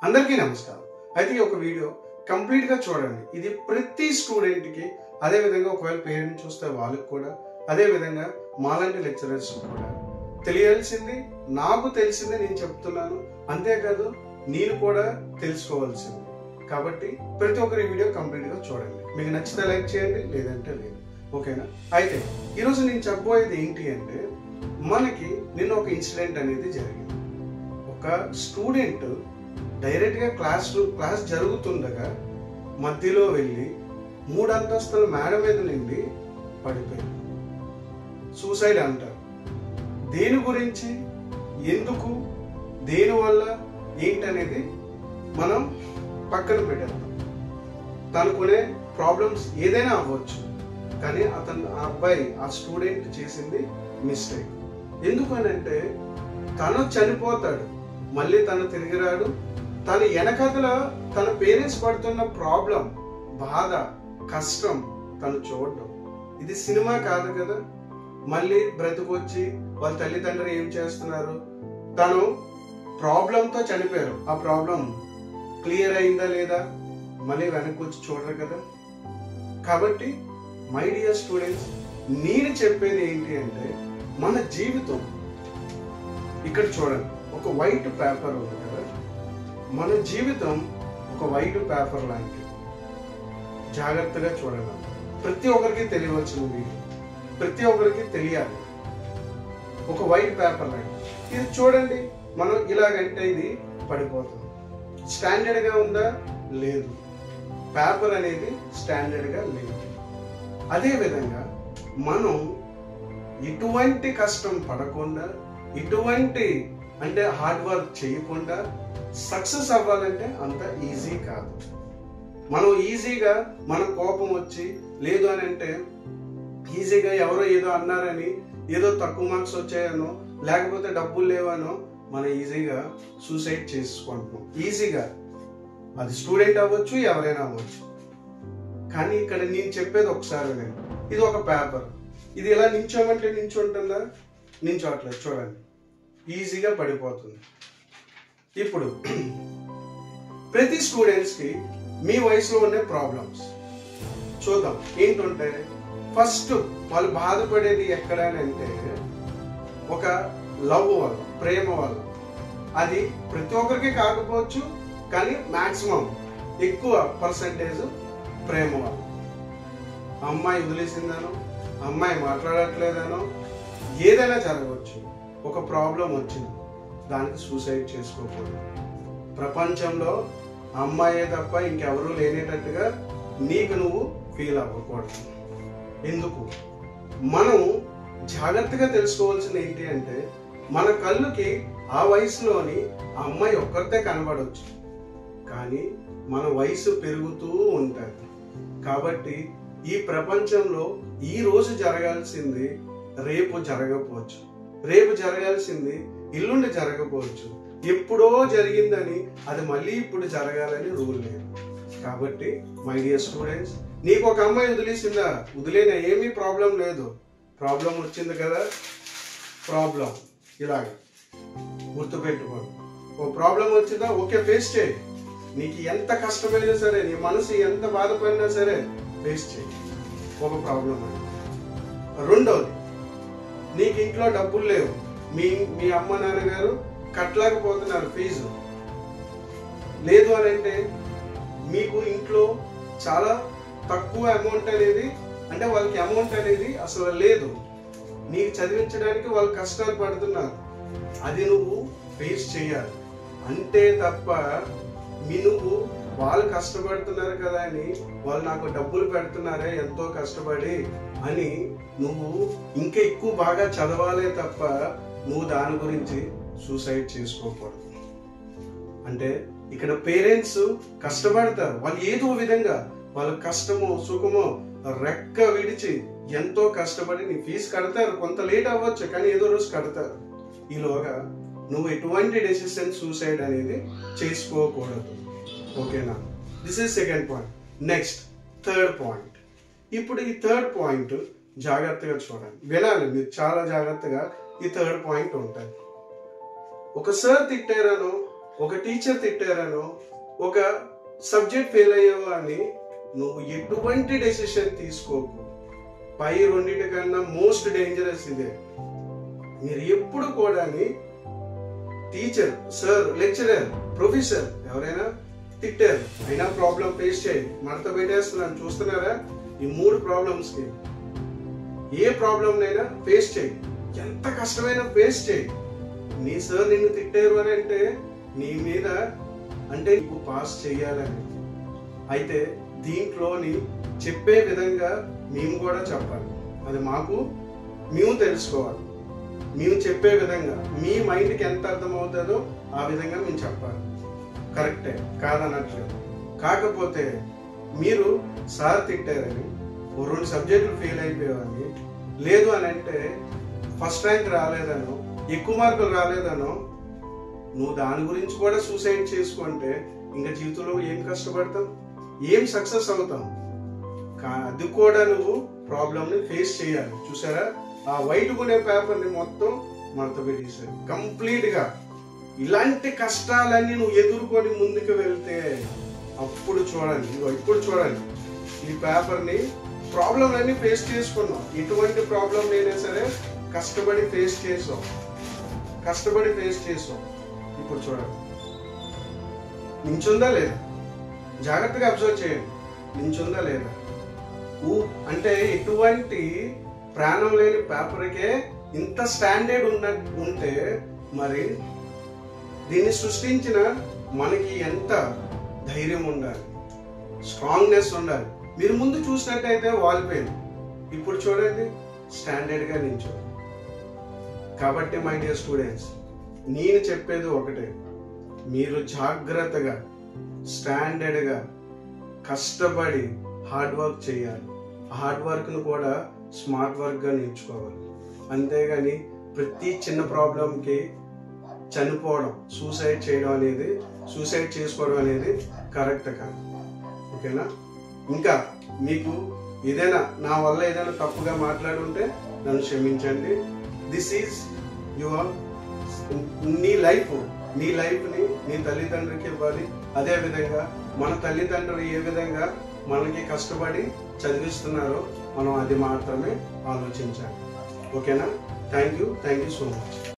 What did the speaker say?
అందరికీ నమస్కారం. అయితే ఈ ఒక వీడియో కంప్లీట్ గా చూడండి. ఇది ప్రతి స్టూడెంట్ కి, అదే విధంగా ఒకవేళ పేరెంట్ చూస్తే వాళ్ళకి కూడా, అదే విధంగా మాలాంటి లెక్చరర్స్ కూడా తెలియాల్సింది, నాకు తెలిసింది నేను చెప్తున్నాను. అంతేకాదు నేను కూడా తెలుసుకోవాల్సింది. కాబట్టి ప్రతి ఒక్కరి వీడియో కంప్లీట్ గా చూడండి. మీకు నచ్చితే లైక్ చేయండి, లేదంటే లేదు. ఓకేనా? అయితే ఈరోజు నేను చెప్పబోయేది ఏంటి అంటే, మనకి నిన్న ఒక ఇన్సిడెంట్ అనేది జరిగింది. ఒక స్టూడెంట్ డైరెక్ట్ గా క్లాస్ జరుగుతుండగా మధ్యలో వెళ్ళి 3 అంతస్తుల మేడ మీద నుండి పడిపోయింది. సూసైడ్ అంటారు. దేని గురించి, ఎందుకు, దేనివల్ల, ఏంటనేది మనం పక్కన పెట్టేద్దాం. తనకునే ప్రాబ్లమ్స్ ఏదైనా అవ్వచ్చు, కానీ ఆ అబ్బాయి, ఆ స్టూడెంట్ చేసింది మిస్టేక్. ఎందుకనంటే తను చనిపోతాడు, మళ్ళీ తను తిరిగి రాడు. తన వెనకతల తన పేరెంట్స్ పడుతున్న ప్రాబ్లం, బాధ, కష్టం తను చూడడం. ఇది సినిమా కాదు కదా. మళ్ళీ బ్రతుకొచ్చి వాళ్ళ తల్లిదండ్రులు ఏం చేస్తున్నారు, తను ప్రాబ్లంతో చనిపోయారు, ఆ ప్రాబ్లం క్లియర్ అయిందా లేదా మళ్ళీ వెనక్కి వచ్చి చూడరు కదా. కాబట్టి మై డియర్ స్టూడెంట్స్, నేను చెప్పేది ఏంటి అంటే, మన జీవితం ఇక్కడ చూడండి, ఒక వైట్ పేపర్ ఉంది కదా. మన జీవితం ఒక వైట్ పేపర్ లాంటిది. జాగ్రత్తగా చూడండి. ప్రతి ఒక్కరికి తెలియవలసిన వీడియో, ప్రతి ఒక్కరికి తెలియాలి. ఒక వైట్ పేపర్ లాంటిది. ఇది చూడండి, మనం ఇలాగంటే ఇది పడిపోతుంది. స్టాండర్డ్ గా ఉందా? లేదు. పేపర్ అనేది స్టాండర్డ్ గా లేదు. అదే విధంగా మనం ఎటువంటి కష్టం పడకుండా, ఎటువంటి అంటే హార్డ్ వర్క్ చేయకుండా సక్సెస్ అవ్వాలంటే అంత ఈజీ కాదు. మనం ఈజీగా మన కోపం వచ్చి, లేదు అని అంటే ఈజీగా ఎవరో ఏదో అన్నారని, ఏదో తక్కువ మార్క్స్ వచ్చాయనో, లేకపోతే డబ్బులు లేవనో మనం ఈజీగా సూసైడ్ చేసుకుంటున్నాం. ఈజీగా, అది స్టూడెంట్ అవ్వచ్చు, ఎవరైనా అవ్వచ్చు. కానీ ఇక్కడ నేను చెప్పేది ఒకసారి నేను, ఇది ఒక పేపర్. ఇది ఇలా నించోమంటే నించుంటుందా? నించోట్లేదు. చూడండి, ఈజీగా పడిపోతుంది. ఇప్పుడు ప్రతి స్టూడెంట్స్ కి మీ వయసులో ఉండే ప్రాబ్లమ్స్ చూద్దాం ఏంటంటే, ఫస్ట్ వాళ్ళు బాధపడేది ఎక్కడనంటే ఒక లవ్ వల్ల, ప్రేమ వల్ల. అది ప్రతి ఒక్కరికి కాకపోవచ్చు, కానీ మాక్సిమం ఎక్కువ పర్సంటేజ్ ప్రేమ వల్ల. అమ్మాయి వదిలేసిందనో, అమ్మాయి మాట్లాడట్లేదనో, ఏదైనా జరగవచ్చు. ఒక ప్రాబ్లం వచ్చింది, దానికి సూసైడ్ చేసుకోకూడదు. ప్రపంచంలో అమ్మాయే తప్ప ఇంకెవరూ లేనేటట్టుగా నీకు నువ్వు ఫీల్ అవ్వకూడదు. ఎందుకు? మనం జాగ్రత్తగా తెలుసుకోవాల్సింది ఏంటి అంటే, మన కళ్ళుకి ఆ వయసులోని ఆ అమ్మాయి ఒక్కరితే కనబడవచ్చు, కానీ మన వయసు పెరుగుతూ ఉంటుంది. కాబట్టి ఈ ప్రపంచంలో ఈ రోజు జరగాల్సింది రేపు జరగకపోవచ్చు, రేపు జరగాల్సింది ఎల్లుండి జరగకపోవచ్చు. ఎప్పుడో జరిగిందని అది మళ్ళీ ఇప్పుడు జరగాలని రూల్ లేదు. కాబట్టి మై డియర్ స్టూడెంట్స్, నీకు ఒక అమ్మాయి వదిలేసిందా? వదిలేనా, ఏమీ ప్రాబ్లం లేదు. ప్రాబ్లం వచ్చింది కదా, ప్రాబ్లం ఇలాగ గుర్తుపెట్టుకోండి. ఓ ప్రాబ్లం వచ్చిందా, ఓకే, ఫేస్ చేయి. నీకు ఎంత కష్టమైనా సరే, నీ మనసు ఎంత బాధపడినా సరే ఫేస్ చేయి. ఒక ప్రాబ్లం అని. రెండోది, నీకు ఇంట్లో డబ్బులు లేవు, మీ అమ్మ నాన్నగారు కట్టలేకపోతున్నారు ఫీజు. లేదు అని అంటే మీకు ఇంట్లో చాలా తక్కువ అమౌంట్ అనేది, అంటే వాళ్ళకి అమౌంట్ అనేది అసలు లేదు, నీకు చదివించడానికి వాళ్ళు కష్టాలు పడుతున్నారు. అది నువ్వు ఫేస్ చేయాలి. అంతే తప్ప నువ్వు వాళ్ళు కష్టపడుతున్నారు కదా అని, వాళ్ళు నాకు డబ్బులు పెడుతున్నారే ఎంతో కష్టపడి అని నువ్వు ఇంకా ఎక్కువ బాగా చదవాలే తప్ప నువ్వు దాని గురించి సూసైడ్ చేసుకోకూడదు. అంటే ఇక్కడ పేరెంట్స్ కష్టపడతారు, వాళ్ళు ఏదో విధంగా వాళ్ళ కష్టమో సుఖమో రెక్క విడిచి ఎంతో కష్టపడి నీ ఫీజు కడతారు. కొంత లేట్ అవ్వచ్చు, కానీ ఏదో రోజు కడతారు. ఈలోగా నువ్వు ఎటువంటి డెసిషన్ సూసైడ్ అనేది చేసుకోకూడదు. ఓకేనా? This is second point. Next third point. ఇప్పుడు ఈ థర్డ్ పాయింట్ జాగ్రత్తగా చూడండి, వినాలి మీరు చాలా జాగ్రత్తగా. ఈ థర్డ్ పాయింట్ ఉంటుంది. ఒక సార్ తిట్టారనో, ఒక టీచర్ తిట్టారనో, ఒక సబ్జెక్ట్ ఫెయిల్ అయ్యావు అని నువ్వు ఎటువంటి డెసిషన్ తీసుకోకు. పై రెండింటికన్నా మోస్ట్ డేంజరస్ ఇదే. మీరు ఎప్పుడు కూడా టీచర్, సార్, లెక్చరర్, ప్రొఫెసర్ ఎవరైనా తిట్టారు అయినా ప్రాబ్లం ఫేస్ చేయండి. మడత పెట్టేస్తున్నాను చూస్తున్నారా? ఈ 3 ప్రాబ్లమ్స్కి ఏ ప్రాబ్లంనైనా ఫేస్ చేయి. ఎంత కష్టమైనా ఫేస్ చేయి. నీ సార్ నిన్ను తిట్టారు అని అంటే నీ మీద అంటే నీకు పాస్ చేయాలని. అయితే దీంట్లోని చెప్పే విధంగా మేము కూడా చెప్పాలి. అది మేము తెలుసుకోవాలి. మేము చెప్పే విధంగా మీ మైండ్కి ఎంత అర్థమవుతుందో ఆ విధంగా మేము చెప్పాలి. కరెక్టే, కాదనట్లేదు. కాకపోతే మీరు సార్ తిట్టారని 2 సబ్జెక్టులు ఫెయిల్ అయిపోయావని, లేదు అని అంటే ఫస్ట్ ర్యాంక్ రాలేదనో, ఎక్కువ మార్కులు రాలేదనో నువ్వు దాని గురించి కూడా సూసైడ్ చేసుకుంటే ఇంకా జీవితంలో ఏం కష్టపడతాం, ఏం సక్సెస్ అవుతాం? అది కూడా నువ్వు ప్రాబ్లమ్ని ఫేస్ చేయాలి. చూసారా? ఆ వైట్ కొనే పేపర్ని మొత్తం మడత పెట్టేశారు కంప్లీట్గా. ఇలాంటి కష్టాలన్నీ నువ్వు ఎదుర్కొని ముందుకు వెళ్తే అప్పుడు చూడండి, ఇప్పుడు చూడండి, ఈ పేపర్ని ప్రాబ్లంలన్నీ ఫేస్ చేసుకున్నావు. ఎటువంటి ప్రాబ్లం అయినా సరే కష్టపడి ఫేస్ చేసావు. ఇప్పుడు చూడండి, నించుందా లేదా? జాగ్రత్తగా అబ్జర్వ్ చేయండి, నించుందా లేదా? అంటే ఎటువంటి ప్రాణం లేని పేపర్కే ఇంత స్టాండర్డ్ ఉంటే మరి దీన్ని సృష్టించిన మనకి ఎంత ధైర్యం ఉండాలి, స్ట్రాంగ్నెస్ ఉండాలి. మీరు ముందు చూసినట్టయితే వాలిపోయింది, ఇప్పుడు చూడండి స్టాండర్డ్గా నించో. కాబట్టి మై డియర్ స్టూడెంట్స్, నేను చెప్పేది ఒకటే, మీరు జాగ్రత్తగా స్టాండర్డ్గా కష్టపడి హార్డ్ వర్క్ చేయాలి. హార్డ్ వర్క్ను కూడా స్మార్ట్ వర్క్గా నేర్చుకోవాలి. అంతేగాని ప్రతి చిన్న ప్రాబ్లంకి చనిపోవడం, సూసైడ్ చేసుకోవడం అనేది కరెక్ట్ కాదు. ఓకేనా? ఇంకా మీకు ఏదైనా నా వల్ల ఏదైనా తప్పుగా మాట్లాడుంటే నన్ను క్షమించండి. దిస్ ఈజ్ యువర్ నీ లైఫ్ని నీ తల్లిదండ్రులకి ఇవ్వాలి. అదేవిధంగా మన తల్లిదండ్రులు ఏ విధంగా మనకి కష్టపడి చదివిస్తున్నారో మనం అది మాత్రమే ఆలోచించాలి. ఓకేనా? Thank you so much.